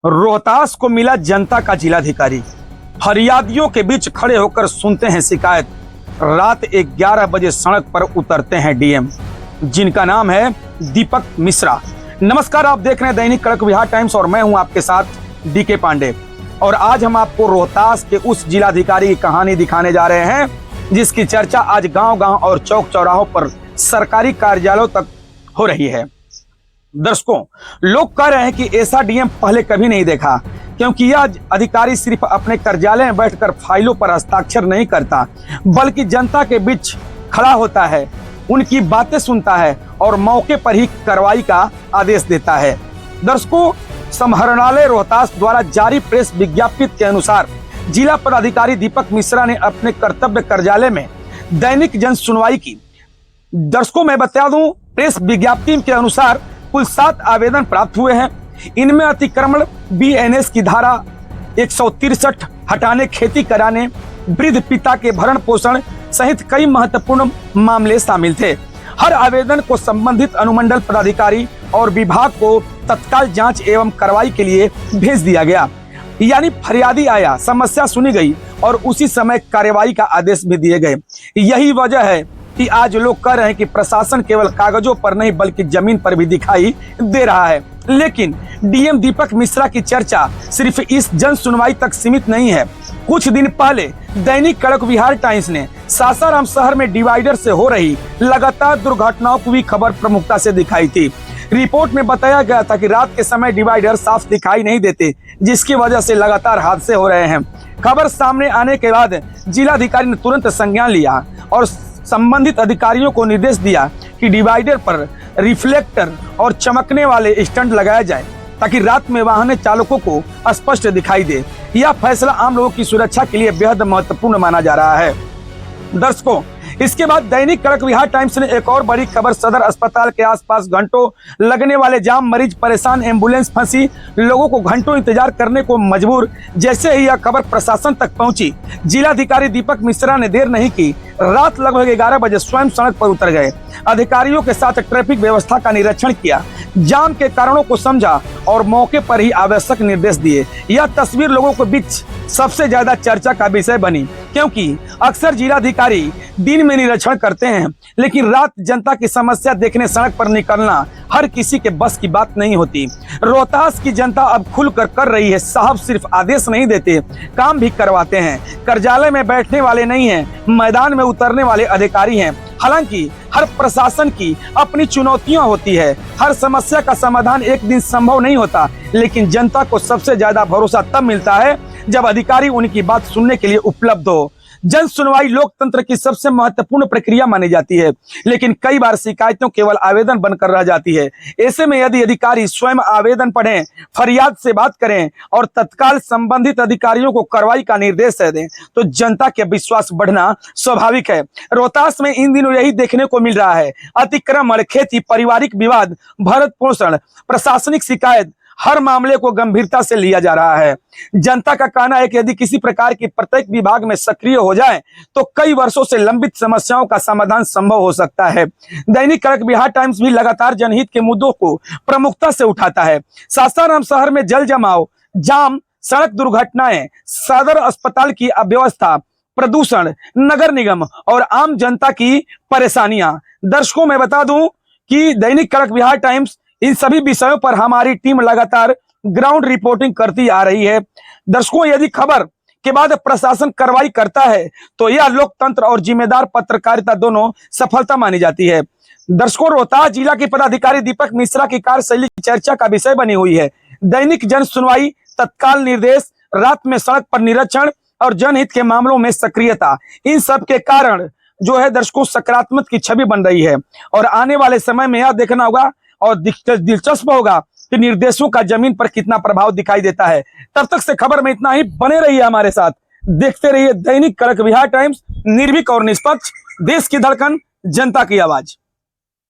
रोहतास को मिला जनता का जिलाधिकारी। फरियादियों के बीच खड़े होकर सुनते हैं शिकायत। रात 11 बजे सड़क पर उतरते हैं डीएम, जिनका नाम है दीपक मिश्रा। नमस्कार, आप देख रहे हैं दैनिक कड़क बिहार टाइम्स और मैं हूं आपके साथ डीके पांडे। और आज हम आपको रोहतास के उस जिलाधिकारी की कहानी दिखाने जा रहे हैं जिसकी चर्चा आज गांव-गांव और चौक चौराहों पर सरकारी कार्यालयों तक हो रही है। दर्शकों, लोग कह रहे हैं कि ऐसा डीएम पहले कभी नहीं देखा, क्योंकि यह अधिकारी सिर्फ अपने कार्यालय में बैठकर फाइलों पर हस्ताक्षर नहीं करता, बल्कि जनता के बीच खड़ा होता है, उनकी बातें सुनता है और मौके पर ही कार्रवाई का आदेश देता है। दर्शकों, समाहरणालय रोहतास द्वारा जारी प्रेस विज्ञप्ति के अनुसार जिला पदाधिकारी दीपक मिश्रा ने अपने कर्तव्य कार्यालय में दैनिक जन सुनवाई की। दर्शकों, मैं बता दूं, प्रेस विज्ञप्ति के अनुसार कुल 7 आवेदन प्राप्त हुए हैं। इनमें अतिक्रमण, बीएनएस की धारा 163 हटाने, खेती कराने, वृद्ध पिता के भरण पोषण सहित कई महत्वपूर्ण मामले शामिल थे। हर आवेदन को संबंधित अनुमंडल पदाधिकारी और विभाग को तत्काल जांच एवं कार्रवाई के लिए भेज दिया गया। यानी फरियादी आया, समस्या सुनी गई और उसी समय कार्रवाई का आदेश भी दिए गए। यही वजह है कि आज लोग कह रहे हैं कि प्रशासन केवल कागजों पर नहीं बल्कि जमीन पर भी दिखाई दे रहा है। लेकिन डीएम दीपक मिश्रा की चर्चा सिर्फ इस जन सुनवाई तक सीमित नहीं है। कुछ दिन पहले दैनिक कड़क बिहार टाइम्स ने सासाराम शहर में डिवाइडर से हो रही लगातार दुर्घटनाओं की भी खबर प्रमुखता से दिखाई थी। रिपोर्ट में बताया गया था कि रात के समय डिवाइडर साफ दिखाई नहीं देते, जिसकी वजह से लगातार हादसे हो रहे हैं। खबर सामने आने के बाद जिलाधिकारी ने तुरंत संज्ञान लिया और संबंधित अधिकारियों को निर्देश दिया कि डिवाइडर पर रिफ्लेक्टर और चमकने वाले स्टंट लगाया जाए, ताकि रात में वाहन चालकों को स्पष्ट दिखाई दे। यह फैसला आम लोगों की सुरक्षा के लिए बेहद महत्वपूर्ण माना जा रहा है। दर्शकों, इसके बाद दैनिक कड़क बिहार टाइम्स ने एक और बड़ी खबर, सदर अस्पताल के आसपास घंटों लगने वाले जाम, मरीज परेशान, एम्बुलेंस फंसी, लोगों को घंटों इंतजार करने को मजबूर। जैसे ही यह खबर प्रशासन तक पहुंची, जिलाधिकारी दीपक मिश्रा ने देर नहीं की, रात लगभग 11 बजे स्वयं सड़क पर उतर गए। अधिकारियों के साथ ट्रैफिक व्यवस्था का निरीक्षण किया, जाम के कारणों को समझा और मौके पर ही आवश्यक निर्देश दिए। यह तस्वीर लोगों के बीच सबसे ज्यादा चर्चा का विषय बनी, क्योंकि अक्सर जिलाधिकारी दिन में निरीक्षण करते हैं, लेकिन रात जनता की समस्या देखने सड़क पर निकलना हर किसी के बस की बात नहीं होती। रोहतास की जनता अब खुलकर कर रही है। साहब सिर्फ आदेश नहीं देते, काम भी करवाते हैं। कार्यालय में बैठने वाले नहीं हैं, मैदान में उतरने वाले अधिकारी हैं। हालांकि हर प्रशासन की अपनी चुनौतियां होती है, हर समस्या का समाधान एक दिन संभव नहीं होता, लेकिन जनता को सबसे ज्यादा भरोसा तब मिलता है जब अधिकारी उनकी बात सुनने के लिए उपलब्ध हो। जन सुनवाई लोकतंत्र की सबसे महत्वपूर्ण प्रक्रिया मानी जाती है, लेकिन कई बार शिकायतों केवल आवेदन बनकर रह जाती है। ऐसे में यदि अधिकारी स्वयं आवेदन पढ़ें, फरियाद से बात करें और तत्काल संबंधित अधिकारियों को कार्रवाई का निर्देश दें, तो जनता के विश्वास बढ़ना स्वाभाविक है। रोहतास में इन दिनों यही देखने को मिल रहा है। अतिक्रमण, खेती, पारिवारिक विवाद, भरण पोषण, प्रशासनिक शिकायत, हर मामले को गंभीरता से लिया जा रहा है। जनता का कहना है कि यदि किसी प्रकार की प्रत्येक विभाग में सक्रिय हो जाए तो कई वर्षों से लंबित समस्याओं का समाधान संभव हो सकता है। दैनिक कड़क बिहार टाइम्स भी लगातार जनहित के मुद्दों को प्रमुखता से उठाता है। सासाराम शहर में जल जमाव, जाम, सड़क दुर्घटनाएं, सदर अस्पताल की अव्यवस्था, प्रदूषण, नगर निगम और आम जनता की परेशानियां। दर्शकों, मैं बता दूं कि दैनिक कड़क बिहार टाइम्स इन सभी विषयों पर हमारी टीम लगातार ग्राउंड रिपोर्टिंग करती आ रही है। दर्शकों, यदि खबर के बाद प्रशासन कार्रवाई करता है तो यह लोकतंत्र और जिम्मेदार पत्रकारिता दोनों सफलता मानी जाती है। दर्शकों, रोहतास जिला के पदाधिकारी दीपक मिश्रा की कार्यशैली चर्चा का विषय बनी हुई है। दैनिक जन सुनवाई, तत्काल निर्देश, रात में सड़क पर निरीक्षण और जनहित के मामलों में सक्रियता, इन सब के कारण जो है दर्शकों सकारात्मक की छवि बन रही है। और आने वाले समय में यह देखना होगा और दिलचस्प होगा कि निर्देशों का जमीन पर कितना प्रभाव दिखाई देता है। तब तक से खबर में इतना ही। बने रहिए हमारे साथ, देखते रहिए दैनिक कड़क बिहार टाइम्स, निर्भीक और निष्पक्ष, देश की धड़कन, जनता की आवाज।